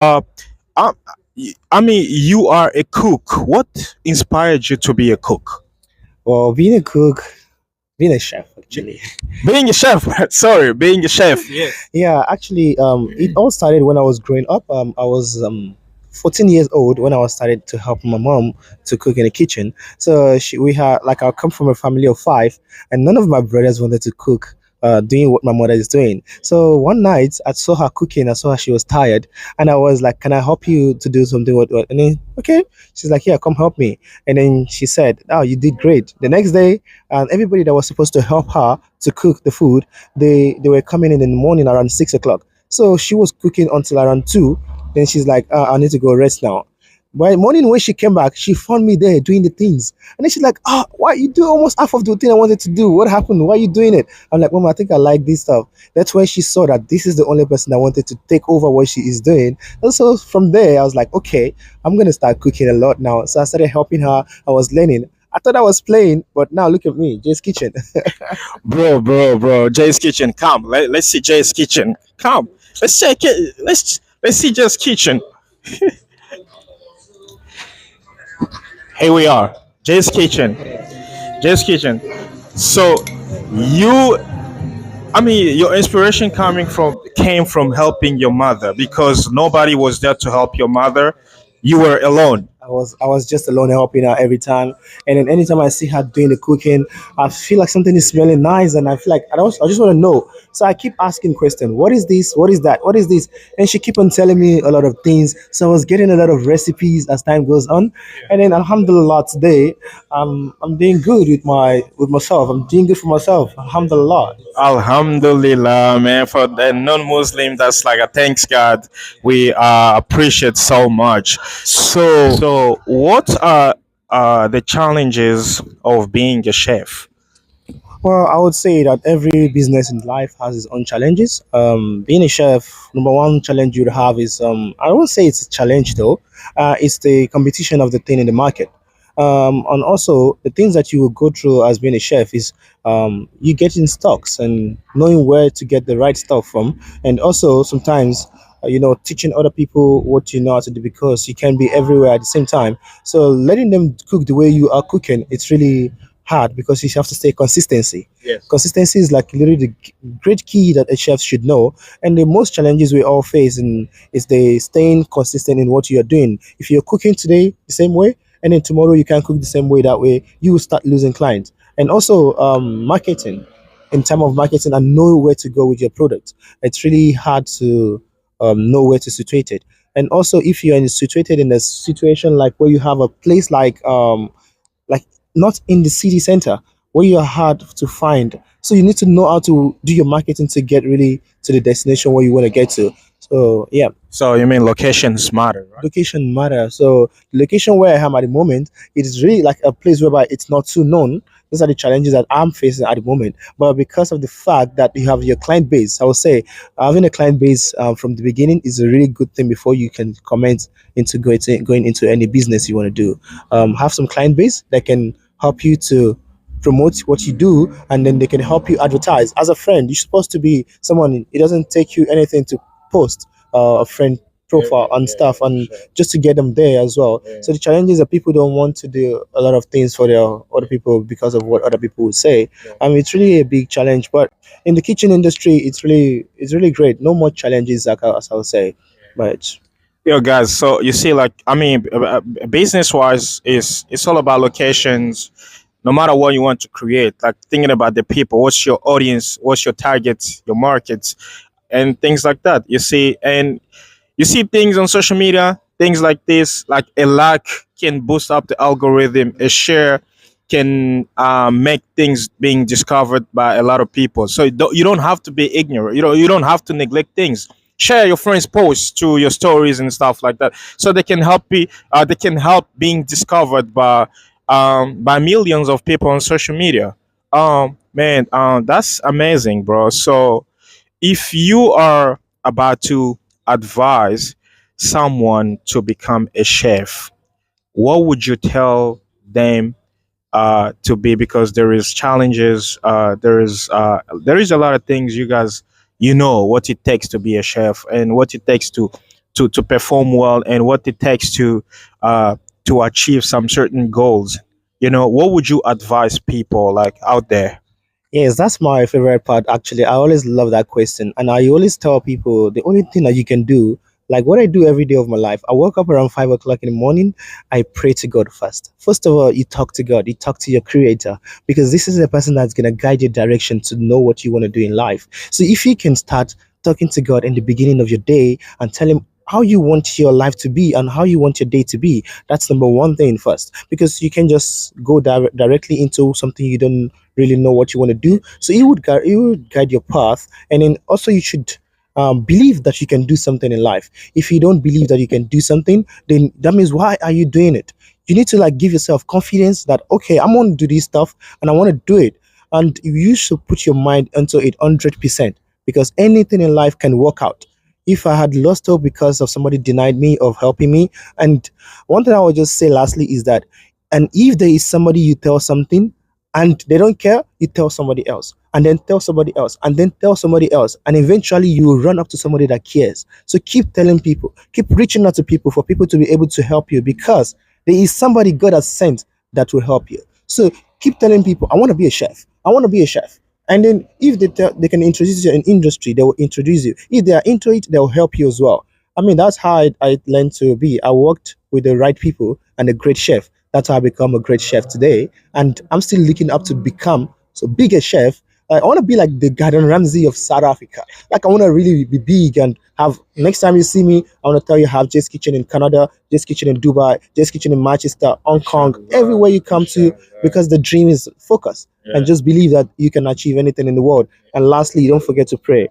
Uh, I, I mean, you are a cook. What inspired you to be a cook? Well, being a cook, being a chef, actually. Being a chef. Sorry, being a chef. Yes. Yeah, actually, it all started when I was growing up. I was 14 years old when I was started to help my mom to cook in the kitchen. So we had like I come from a family of five, and none of my brothers wanted to cook. Doing what my mother is doing. So one night I saw her cooking. I saw her; she was tired, and I was like, "Can I help you to do something?" What? And then, okay, she's like, "Yeah, come help me." And then she said, "Oh, you did great." The next day, everybody that was supposed to help her to cook the food, they were coming in the morning around 6 o'clock. So she was cooking until around 2. Then she's like, I need to go rest now. By morning when she came back, she found me there doing the things. And then she's like, why you do almost half of the thing I wanted to do? What happened? Why are you doing it? I'm like, Mom, I think I like this stuff. That's when she saw that this is the only person that wanted to take over what she is doing. And so from there, I was like, okay, I'm gonna start cooking a lot now. So I started helping her. I was learning. I thought I was playing, but now look at me, Jay's kitchen. Bro. Jay's kitchen. Come. Let's see Jay's kitchen. Come. Let's check it. Let's see Jay's kitchen. Here we are. Jay's kitchen. Jay's kitchen. So you, I mean, your inspiration coming from came from helping your mother because nobody was there to help your mother. You were alone. I was just alone helping her every time. And then anytime I see her doing the cooking, I feel like something is smelling nice and I feel like I just want to know. So I keep asking questions. What is this? What is that? What is this? And she keep on telling me a lot of things. So I was getting a lot of recipes as time goes on. And then alhamdulillah today, I'm doing good with myself. I'm doing good for myself. Alhamdulillah. Alhamdulillah, man. For the non-Muslim, that's like a thanks God. We appreciate so much. So what are the challenges of being a chef? Well, I would say that every business in life has its own challenges. Being a chef, number one challenge you'd have is I won't say it's a challenge though. It's the competition of the thing in the market. And also the things that you will go through as being a chef is you getting stocks and knowing where to get the right stuff from, and also sometimes teaching other people what you know how to do because you can be everywhere at the same time. So letting them cook the way you are cooking, it's really hard because you have to stay consistency. Yes. Consistency is like literally the great key that a chef should know. And the most challenges we all face is the staying consistent in what you are doing. If you're cooking today the same way, and then tomorrow you can cook the same way, that way you will start losing clients. And also marketing, in terms of marketing and know where to go with your product. It's really hard to know where to situate it. And also, if you're situated in a situation like where you have a place like not in the city center where you're hard to find. So you need to know how to do your marketing to get really to the destination where you want to get to. So yeah, So you mean locations matter, right? location matters. So the location where I am at the moment, it is really like a place whereby it's not too known. Those are the challenges that I'm facing at the moment. But because of the fact that you have your client base, I would say having a client base from the beginning is a really good thing before you can comment into going into any business you want to do. Have some client base that can help you to promote what you do, and then they can help you advertise. As a friend, you're supposed to be someone. It doesn't take you anything to post a friend profile and stuff, and just to get them there as well. So the challenge is that people don't want to do a lot of things for their other people because of what other people will say. I mean, it's really a big challenge, but in the kitchen industry, it's really great. No more challenges, like as I would say, but Yo, guys. So you see, like, I mean, business wise, is it's all about locations. No matter what you want to create, like thinking about the people, what's your audience, what's your target, your markets, and things like that. You see, and you see things on social media, things like this, like a like can boost up the algorithm, a share can make things being discovered by a lot of people. So you don't have to be ignorant. You don't have to neglect things. Share your friends' posts to your stories and stuff like that, so they can help be they can help being discovered by millions of people on social media. Man, that's amazing, bro. So if you are about to advise someone to become a chef, what would you tell them to be? Because there is challenges, there is a lot of things you guys, you know what it takes to be a chef and what it takes to perform well and what it takes to achieve some certain goals. What would you advise people like out there? Yes, that's my favorite part actually. I always love that question. And I always tell people the only thing that you can do, like what I do every day of my life, I wake up around 5 o'clock in the morning, I pray to God first. First of all, you talk to God, you talk to your creator, because this is the person that's gonna guide your direction to know what you want to do in life. So if you can start talking to God in the beginning of your day and tell him how you want your life to be and how you want your day to be, that's number one thing first, because you can just go directly into something you don't really know what you want to do. So it would guide your path, and then also you should believe that you can do something in life. If you don't believe that you can do something, then that means why are you doing it? You need to like give yourself confidence that okay, I'm going to do this stuff and I want to do it, and you should put your mind into it 100%, because anything in life can work out. If I had lost hope because of somebody denied me of helping me, and one thing I would just say lastly is that, and if there is somebody you tell something and they don't care, you tell somebody else, and then tell somebody else, and then tell somebody else, and eventually you will run up to somebody that cares. So keep telling people, keep reaching out to people for people to be able to help you, because there is somebody God has sent that will help you. So keep telling people, I want to be a chef. I want to be a chef. And then if they can introduce you to an industry, they will introduce you. If they are into it, they'll help you as well. I mean, that's how I learned to be. I worked with the right people and a great chef. That's how I become a great chef today. And I'm still looking up to become so big a chef. I want to be like the Gordon Ramsay of South Africa. Like I want to really be big and have. Next time you see me, I want to tell you I have Jay's Kitchen in Canada, Jay's Kitchen in Dubai, Jay's Kitchen in Manchester, Hong Kong, everywhere you come to, because the dream is focus and just believe that you can achieve anything in the world. And lastly, don't forget to pray.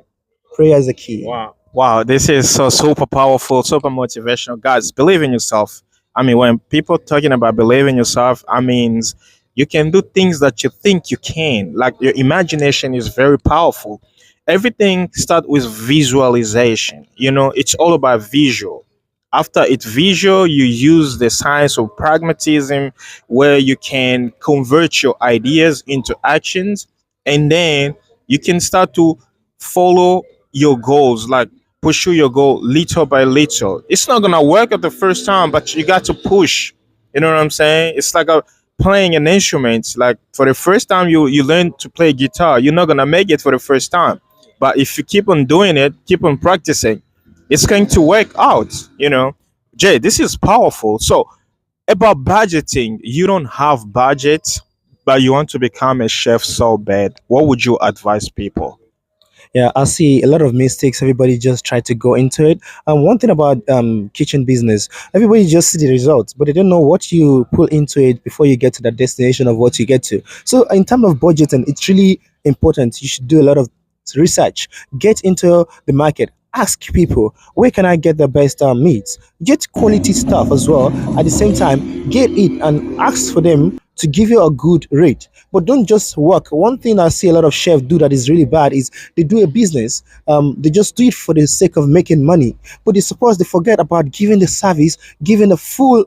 Prayer is the key. Wow, this is so super powerful, super motivational. Guys, believe in yourself. I mean, when people talking about believe in yourself, I mean, you can do things that you think you can. Like your imagination is very powerful. Everything starts with visualization. It's all about visual. After it's visual, you use the science of pragmatism, where you can convert your ideas into actions, and then you can start to follow your goals, like pursue your goal little by little. It's not gonna work at the first time, but you got to push. You know what I'm saying? It's like playing an instrument. Like for the first time you learn to play guitar, you're not gonna make it for the first time. But if you keep on doing it, keep on practicing, it's going to work out. Jay, this is powerful. So about budgeting, you don't have budget, but you want to become a chef so bad. What would you advise people? Yeah, I see a lot of mistakes. Everybody just try to go into it. And one thing about kitchen business, everybody just see the results, but they don't know what you put into it before you get to the destination of what you get to. So, in terms of budgeting, it's really important. You should do a lot of research. Get into the market. Ask people, where can I get the best meats? Get quality stuff as well. At the same time, get it and ask for them to give you a good rate. But don't just work. One thing I see a lot of chefs do that is really bad is they do a business. They just do it for the sake of making money. But they suppose they forget about giving the service, giving the full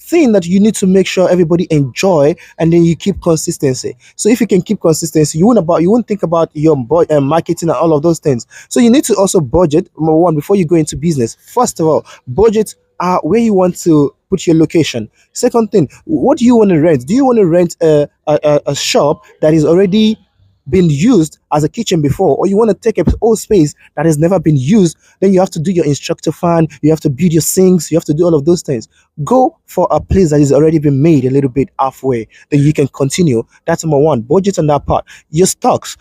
thing that you need to make sure everybody enjoy, and then you keep consistency. So if you can keep consistency, you won't think about your marketing and all of those things. So you need to also budget. Number one, before you go into business, first of all, budget where you want to put your location. Second thing, what do you want to rent? Do you want to rent a shop that is already been used as a kitchen before, or you want to take a old space that has never been used? Then you have to do your instructor fan, you have to build your sinks, you have to do all of those things. Go for a place that has already been made a little bit halfway, then you can continue. That's number one. Budget on that part. Your stocks,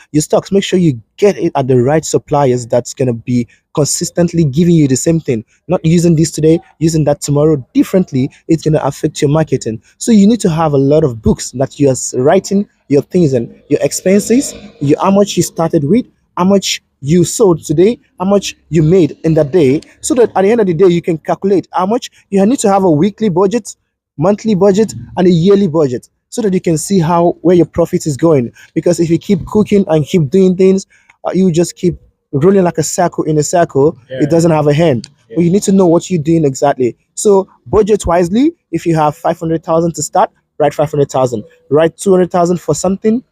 make sure you get it at the right suppliers that's going to be consistently giving you the same thing, not using this today, using that tomorrow differently. It's going to affect your marketing. So you need to have a lot of books that you're writing your things and your expenses, how much you started with, how much you sold today, how much you made in that day, so that at the end of the day you can calculate how much you need to have a weekly budget, monthly budget, and a yearly budget, so that you can see how where your profit is going. Because if you keep cooking and keep doing things, you just keep rolling like a circle in a circle. It doesn't have a hand. But you need to know what you're doing exactly. So budget wisely. If you have 500,000 to start, write 500,000. Write 200,000 for something,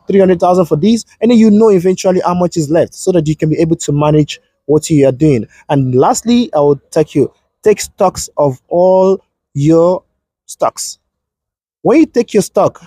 300,000 for these, and then you know eventually how much is left, so that you can be able to manage what you are doing. And lastly, I will take stocks of all your stocks. When you take your stock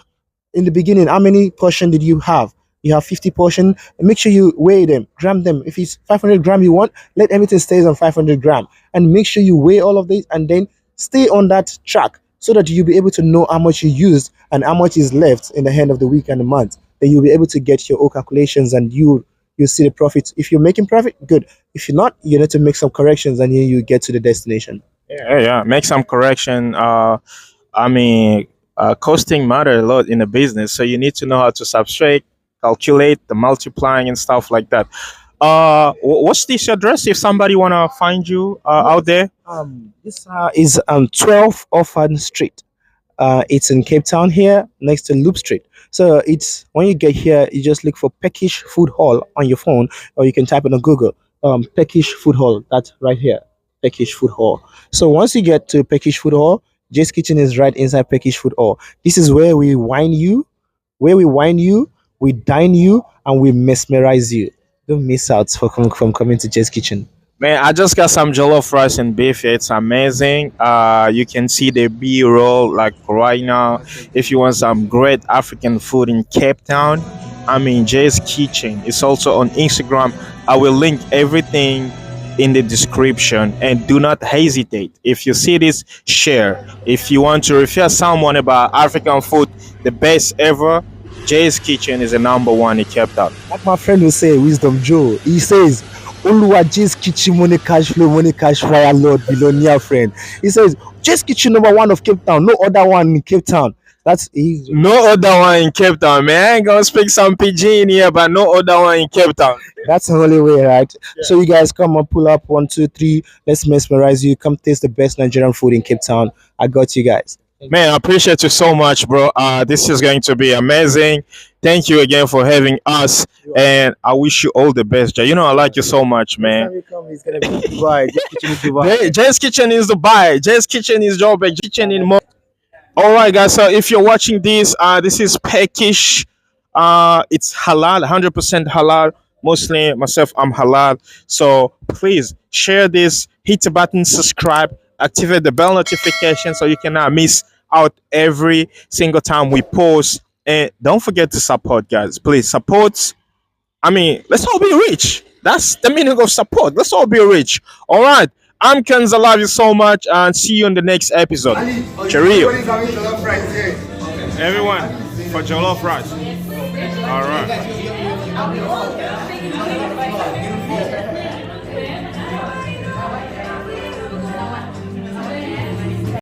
in the beginning, how many portion did you have? You have 50 portion. Make sure you weigh them, gram them. If it's 500 gram you want, let everything stays on 500 gram, and make sure you weigh all of these, and then stay on that track so that you'll be able to know how much you used and how much is left in the end of the week and the month. Then you'll be able to get your own calculations, and you see the profits. If you're making profit, good. If you're not, you need to make some corrections, and then you get to the destination. Yeah, yeah. Make some correction. I mean, costing matter a lot in a business, so you need to know how to subtract, calculate the multiplying and stuff like that. What's this address if somebody wanna find you out there? This is 12 Orphan Street. It's in Cape Town here, next to Loop Street. So it's when you get here, you just look for Peckish Food Hall on your phone, or you can type it on Google. Peckish Food Hall. That's right here, Peckish Food Hall. So once you get to Peckish Food Hall, Jay's Kitchen is right inside Peckish Food Hall. This is where we wine you, we dine you, and we mesmerize you. Don't miss out from coming to Jay's Kitchen. Man, I just got some jollof rice and beef here. It's amazing. You can see the B-roll like right now. If you want some great African food in Cape Town, I mean Jay's Kitchen. It's also on Instagram. I will link everything in the description, and do not hesitate. If you see this, share. If you want to refer someone about African food, the best ever, Jay's Kitchen is the number one in Cape Town. Like my friend will say, Wisdom Joe, he says, Oluwa Jay's Kitchen, money cash fire, Lord, billionaire friend. He says, Jay's Kitchen number one of Cape Town, no other one in Cape Town. That's easy. No other one in Cape Town, man. I ain't gonna speak some PG in here, but no other one in Cape Town. That's the only way, right? So you guys come and pull up 1, 2, 3. Let's mesmerize you. Come taste the best Nigerian food in Cape Town. I got you guys. Man, I appreciate you so much, bro. This is going to be amazing. Thank you again for having us, and I wish you all the best, Jay. You know I like you so much, man. Next time you come, it's gonna be Dubai. Jay's Kitchen is Dubai. Hey, Jay's Kitchen is Dubai. Jay's Kitchen is Joburg. Kitchen in Mo. All right, guys. So if you're watching this, this is Peckish. It's halal, 100% halal. Mostly myself, I'm halal. So please share this, hit the button, subscribe, activate the bell notification so you cannot miss out every single time we post. And don't forget to support, guys. Please support. I mean, let's all be rich. That's the meaning of support. Let's all be rich. All right. I'm Kenz. I love you so much, and see you in the next episode. Cheerio. Everyone for jollof rice. All right.